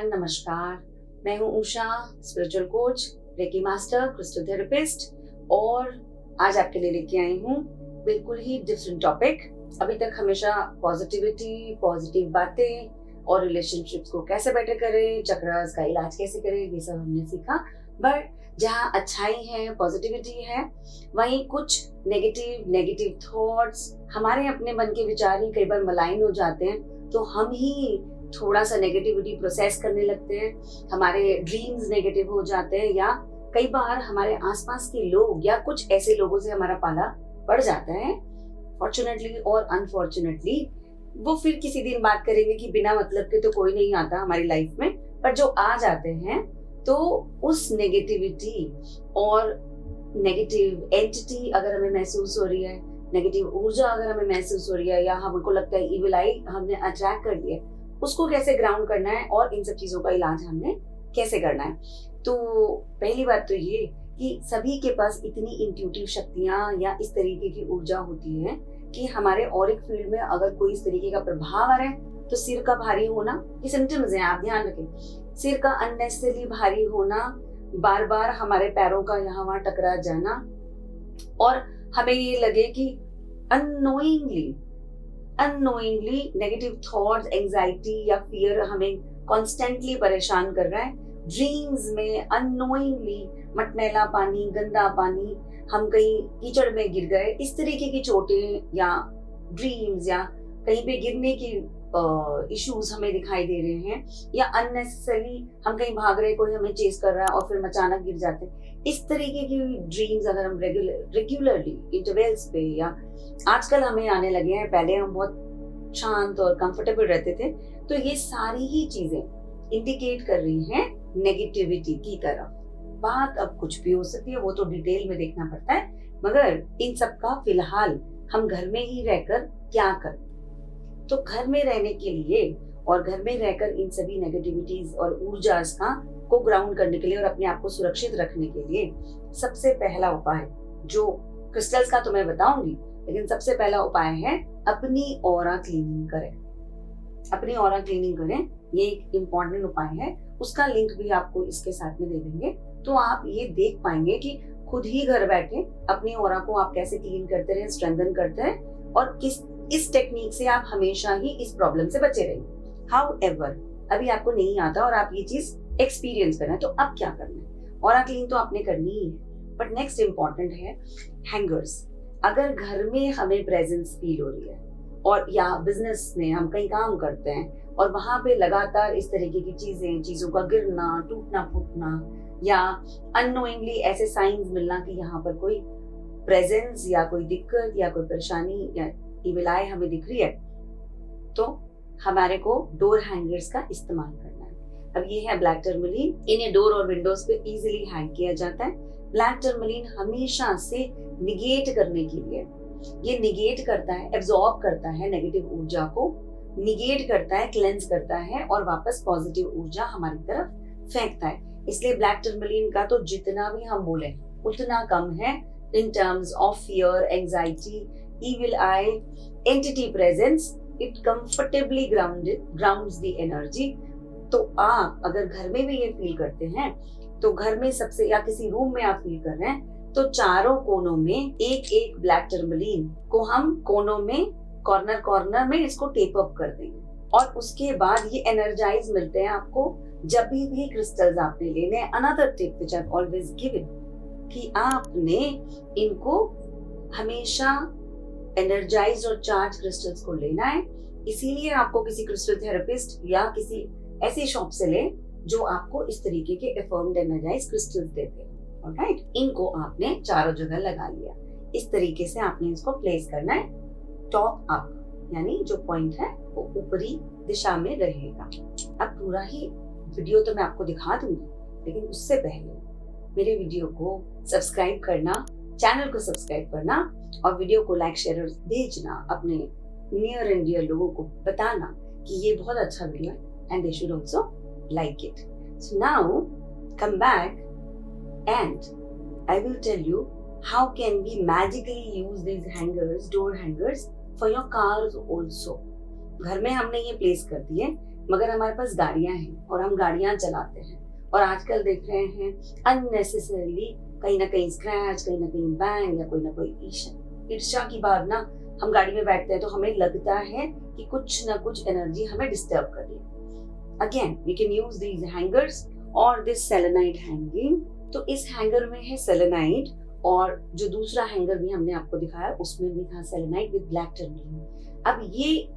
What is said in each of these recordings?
नमस्कार। मैं हूँ Usha, spiritual coach, reiki master, crystal therapist और आज आपके लिए लेके आई हूँ बिल्कुल ही डिफरेंट टॉपिक। अभी तक हमेशा पॉजिटिविटी, पॉजिटिव बातें और रिलेशनशिप्स को कैसे बेटर करें, चक्रास का इलाज कैसे करें, ये सब हमने सीखा। बट जहाँ अच्छाई है, पॉजिटिविटी है, वहीं कुछ नेगेटिव थॉट्स, हमारे अपने मन के विचार ही कई बार मलाइन हो जाते हैं, तो हम ही थोड़ा सा नेगेटिविटी प्रोसेस करने लगते हैं, हमारे ड्रीम्स नेगेटिव हो जाते हैं, या कई बार हमारे आसपास के लोग या कुछ ऐसे लोगों से हमारा पाला पड़ जाता है। फॉर्चुनेटली और अनफॉर्चुनेटली वो फिर किसी दिन बात करेंगे कि बिना मतलब के तो कोई नहीं आता हमारी लाइफ में, पर जो आ जाते हैं तो उस नेगेटिविटी और नेगेटिव एंटिटी अगर हमें महसूस हो रही है, नेगेटिव ऊर्जा अगर हमें महसूस हो रही है, या हमको लगता है इविल आई हमने अट्रैक्ट कर लिया, उसको कैसे ग्राउंड करना है और इन सब चीजों का इलाज हमने कैसे करना है। तो पहली बात तो ये कि सभी के पास इतनी इंट्यूटिव शक्तियां या इस तरीके की ऊर्जा होती है कि हमारे ऑरिक फील्ड में अगर कोई इस तरीके का प्रभाव आ रहा है तो सिर का भारी होना, ये सिम्टम्स हैं, आप ध्यान रखें। सिर का अननेसेसरी भारी होना, बार बार हमारे पैरों का यहाँ वहां टकरा जाना, और हमें ये लगे कि अननोइंगली नेगेटिव थॉट्स, एंजाइटी या फियर हमें कॉन्स्टेंटली परेशान कर रहा है। ड्रीम्स में अननोइंगली मटमैला पानी, गंदा पानी, हम कहीं कीचड़ में गिर गए, इस तरीके की चोटें या ड्रीम्स या कहीं पे गिरने की इश्यूज हमें दिखाई दे रहे हैं, या अननेसेसरी हम कहीं भाग रहे, कोई हमें चेस कर रहा है और फिर अचानक गिर जाते हैं। इस तरीके की ड्रीम्स अगर हम रेगुलरली इंटरवल्स पे, या आजकल हमें आने लगे हैं, पहले हम बहुत शांत और कंफर्टेबल रहते थे, तो ये सारी ही चीजें इंडिकेट कर रही हैं नेगेटिविटी की तरफ। बात अब कुछ भी हो सकती है, वो तो डिटेल में देखना पड़ता है, मगर इन सब का फिलहाल हम घर में ही रहकर क्या करें। तो घर में रहने के लिए और घर में रहकर इन सभी नेगेटिविटीज और ऊर्जास का को ग्राउंड करने के लिए और अपने आप को सुरक्षित रखने के लिए सबसे पहला उपाय, जो क्रिस्टल्स का तो मैं बताऊंगी, लेकिन सबसे पहला उपाय है अपनी ऑरा क्लीनिंग करें। अपनी ऑरा क्लीनिंग करें, ये एक इम्पॉर्टेंट उपाय है, उसका लिंक भी आपको इसके साथ में दे देंगे, तो आप ये देख पाएंगे कि खुद ही घर बैठे अपनी ऑरा को आप कैसे क्लीन करते रहे, स्ट्रेंथन करते हैं, और इस टेक्निक से आप हमेशा ही इस प्रॉब्लम से बचे रहेंगे। हाउएवर अभी आपको नहीं आता और आप ये चीज एक्सपीरियंस करना है, तो अब क्या करना है? ऑरा क्लीन तो आपने करनी ही है, बट नेक्स्ट इंपॉर्टेंट है हैंगर्स। अगर घर में हमें प्रेजेंस फील हो रही है और या बिजनेस में हम कहीं काम करते हैं और वहां पे लगातार इस तरीके की चीजों का गिरना, टूटना फूटना, या अननोइंगली ऐसे साइंस मिलना कि यहाँ पर कोई प्रेजेंस या कोई दिक्कत या कोई परेशानी या इविल आई हमें दिख रही है, तो हमारे को डोर हैंगर्स का इस्तेमाल करना है। अब ये है ब्लैक टर्मलीन, इन्हें डोर और विंडोज पे इजीली हैंग किया जाता है। ब्लैक टर्मलीन हमेशा से निगेट करने के लिए, ये निगेट करता है, एब्जॉर्ब करता है नेगेटिव ऊर्जा को, निगेट करता है, क्लेंस करता है और वापस पॉजिटिव ऊर्जा हमारी तरफ फेंकता है। इसलिए ब्लैक टर्मलीन का तो जितना भी हम बोले उतना कम है in terms of fear, anxiety, evil eye, entity presence. It comfortably grounds the energy. तो आप अगर घर में भी ये फील करते हैं, तो घर में सबसे, या किसी रूम में आप फील कर रहे हैं, तो चारों कोनों में एक एक ब्लैक टर्मलीन को हम कोनों में कॉर्नर में इसको टेप अप कर देंगे, और उसके बाद ये एनर्जाइज मिलते हैं आपको। जब भी क्रिस्टल्स आपने लेने, another tip which I have always given, कि आपने इनको हमेशा एनर्जाइज्ड और चार्ज क्रिस्टल्स को लेना है। इसीलिए आपको किसी क्रिस्टल थेरेपिस्ट या किसी ऐसी शॉप से ले जो आपको इस तरीके के अफर्म्ड एनर्जाइज्ड क्रिस्टल्स देते हैं। ऑलराइट, इनको आपने चारों जगह लगा लिया, इस तरीके से आपने इसको प्लेस करना है टॉप अप, यानी जो पॉइंट है वो ऊपरी दिशा में रहेगा। अब पूरा ही वीडियो तो मैं आपको दिखा दूंगी, लेकिन उससे पहले मेरे वीडियो को सब्सक्राइब करना, चैनल को सब्सक्राइब करना और वीडियो को लाइक, शेयर और भेजना, अपने नियर एंड डियर लोगों को बताना कि ये बहुत अच्छा वीडियो है and they should also like it. So now come back and I will tell you how can we magically use these hangers, door hangers, for your cars also. घर में हमने ये प्लेस कर दिए, मगर हमारे पास गाड़ियां हैं और हम गाड़ियां चलाते हैं और आजकल देख रहे हैं अननेसेसरीली कहीं ना कहीं स्क्रैच, कहीं ना कहीं बैंग या कोई ना कोई ईर्ष्या की भावना, हम गाड़ी में बैठते हैं तो हमें लगता है कि कुछ ना कुछ एनर्जी हमें डिस्टर्ब कर रही है। Again we can use these hangers और दिस सेलेनाइट हैंगिंग। तो इस हैंगर में है सेलेनाइट और जो दूसरा हैंगर भी हमने आपको दिखाया उसमें भी था सेलेनाइट विद ब्लैक टर्मलीन। अब ये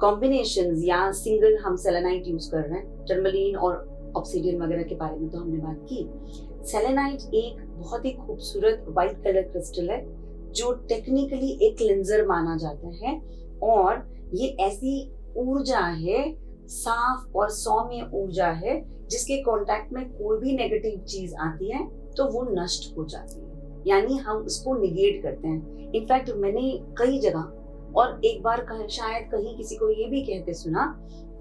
कॉम्बिनेशंस या सिंगल हम सेलेनाइट यूज कर रहे हैं, टर्मलीन और ऑब्सिडियन वगैरह के बारे में तो हमने बात की। सेलेनाइट एक बहुत ही खूबसूरत व्हाइट कलर क्रिस्टल है जो टेक्निकली एक क्लेंजर माना जाता है और ये ऐसी ऊर्जा है, साफ और सौम्य ऊर्जा है जिसके कांटेक्ट में कोई भी नेगेटिव चीज आती है तो वो नष्ट हो जाती है, यानी हम उसको निगेट करते हैं। इनफैक्ट मैंने कई जगह और एक बार शायद कहीं किसी को ये भी कहते सुना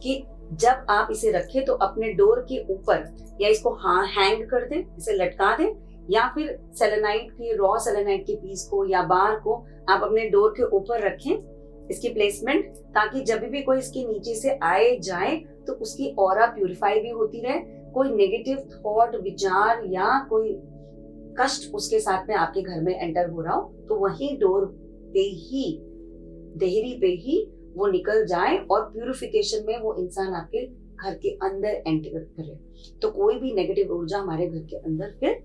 कि जब आप इसे रखें तो अपने डोर के ऊपर या इसको हैंग कर दें, इसे लटका दें, या फिर सेलेनाइट के रॉ सेलेनाइट के पीस को या बार को आप अपने डोर के ऊपर रखें, इसकी प्लेसमेंट, ताकि जब भी कोई इसके नीचे से आए जाए तो उसकी ऑरा प्यूरिफाई भी होती रहे, कोई नेगेटिव थॉट, विचार या कोई कष्ट उसके साथ में आपके घर में एंटर हो रहा हो तो वही डोर पे ही, देहरी पे ही वो निकल जाए और प्यूरिफिकेशन में वो इंसान आपके घर के अंदर एंटर करे, तो कोई भी नेगेटिव ऊर्जा हमारे घर के अंदर फिर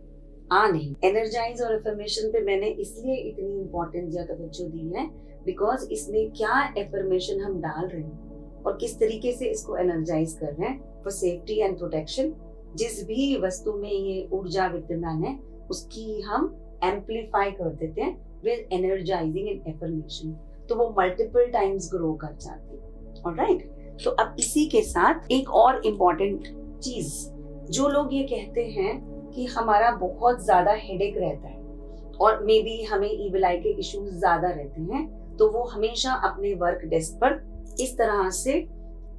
आ नहीं। एनर्जाइज और एफर्मेशन पे मैंने इसलिए इतनी इंपॉर्टेंस या तवज्जो दी है बिकॉज इसमें क्या एफर्मेशन हम डाल रहे हैं और किस तरीके से इसको एनर्जाइज कर रहे हैं फॉर सेफ्टी एंड प्रोटेक्शन। जिस भी वस्तु में ये ऊर्जा विद्यमान है उसकी हम एम्पलीफाई कर देते हैं विद एनर्जाइजिंग एंड एफर्मेशन, तो वो मल्टीपल टाइम्स ग्रो कर जाती है। ऑलराइट, तो अब इसी के साथ एक और इम्पोर्टेंट चीज, जो लोग ये कहते हैं कि हमारा बहुत ज्यादा हेडेक रहता है और मे बी हमें ईविल आई के इश्यूज ज्यादा रहते हैं, तो वो हमेशा अपने वर्क डेस्क पर इस तरह से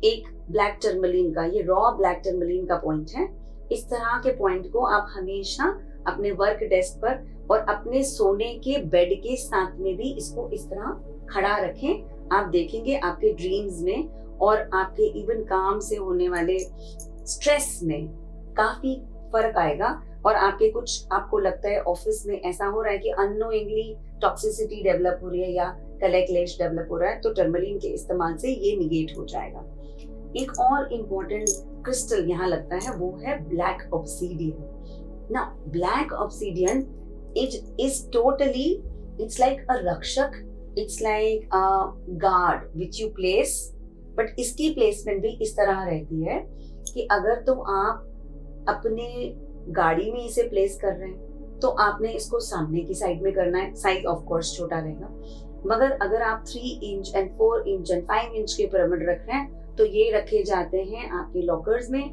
एक ब्लैक टर्मलीन का, ये रॉ ब्लैक टर्मलीन का पॉइंट है, इस तरह के पॉइंट को आप हमेशा अपने वर्क डेस्क पर और अपने सोने के बेड के साथ में भी इसको इस तरह खड़ा रखें। आप देखेंगे आपके ड्रीम्स में और आपके इवन काम से होने वाले स्ट्रेस में काफी फर्क आएगा और आपके कुछ, आपको लगता है ऑफिस में ऐसा हो रहा है कि अननोइंगली टॉक्सिसिटी डेवलप हो रही है या कलेक्लेश डेवलप हो रहा है, तो टर्मलीन के इस्तेमाल से ये निगेट हो जाएगा। एक और इम्पोर्टेंट क्रिस्टल यहाँ लगता है वो है black obsidian. Now black obsidian is totally, it's like a रक्षक, it's like a guard which you place, but इसकी प्लेसमेंट भी इस तरह रहती है कि अगर तो आप अपने गाड़ी में इसे प्लेस कर रहे हैं तो आपने इसको सामने की साइड में करना है, साइज ऑफ कोर्स छोटा रहेगा, मगर अगर आप 3 inch and 4 inch and 5 inch के पिरामिड रख रहे हैं तो ये रखे जाते हैं आपके लॉकर्स में,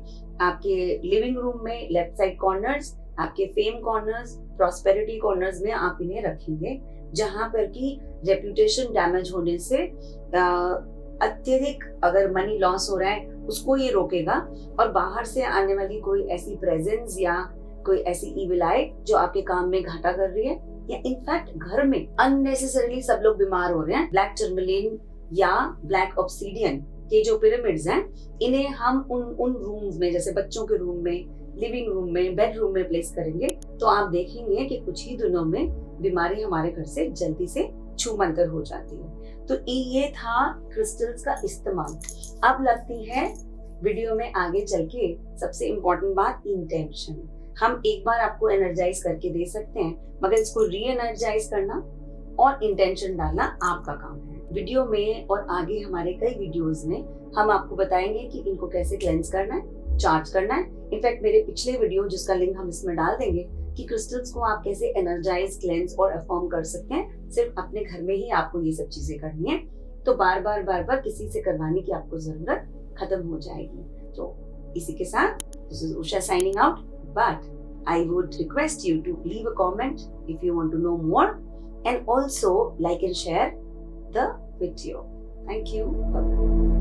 आपके लिविंग रूम में लेफ्ट साइड कॉर्नर्स, आपके फेम कॉर्नर्स, प्रॉस्पेरिटी कॉर्नर्स में आप इन्हें रखेंगे, जहां पर की रेप्यूटेशन डैमेज होने से अत्यधिक अगर मनी लॉस हो रहा है उसको ये रोकेगा और बाहर से आने वाली कोई ऐसी प्रेजेंस या कोई ऐसी ईविल आई जो आपके काम में घाटा कर रही है या इनफैक्ट घर में अननेसेसरीली सब लोग बीमार हो रहे हैं, ब्लैक टर्मलीन या ब्लैक ऑब्सीडियन के जो पिरामिड्स हैं इन्हें हम उन रूम्स में, जैसे बच्चों के रूम में, लिविंग रूम में, बेडरूम में प्लेस करेंगे तो आप देखेंगे कि कुछ ही दिनों में बीमारी हमारे घर से जल्दी से छूमंतर हो जाती है। तो ये था क्रिस्टल्स का इस्तेमाल। अब लगती है वीडियो में आगे चल के सबसे इम्पोर्टेंट बात इंटेंशन। हम एक बार आपको एनर्जाइज करके दे सकते हैं मगर इसको री एनर्जाइज करना और इंटेंशन डालना आपका काम है। वीडियो में और आगे हमारे कई वीडियोस में हम आपको बताएंगे कि इनको कैसे क्लेंस करना है, चार्ज करना है। इनफैक्ट मेरे पिछले वीडियो जिसका लिंक हम इसमें डाल देंगे कि क्रिस्टल्स को आप कैसे एनर्जाइज, क्लेंस और अफर्म कर सकते हैं, सिर्फ अपने घर में ही आपको ये सब चीजें करनी है, तो बार बार किसी से करवाने की आपको जरूरत खत्म हो जाएगी। तो इसी के साथ this is Usha signing out, but I would request you to leave a comment if you want to know more and also like and share the video. Thank you. Bye-bye.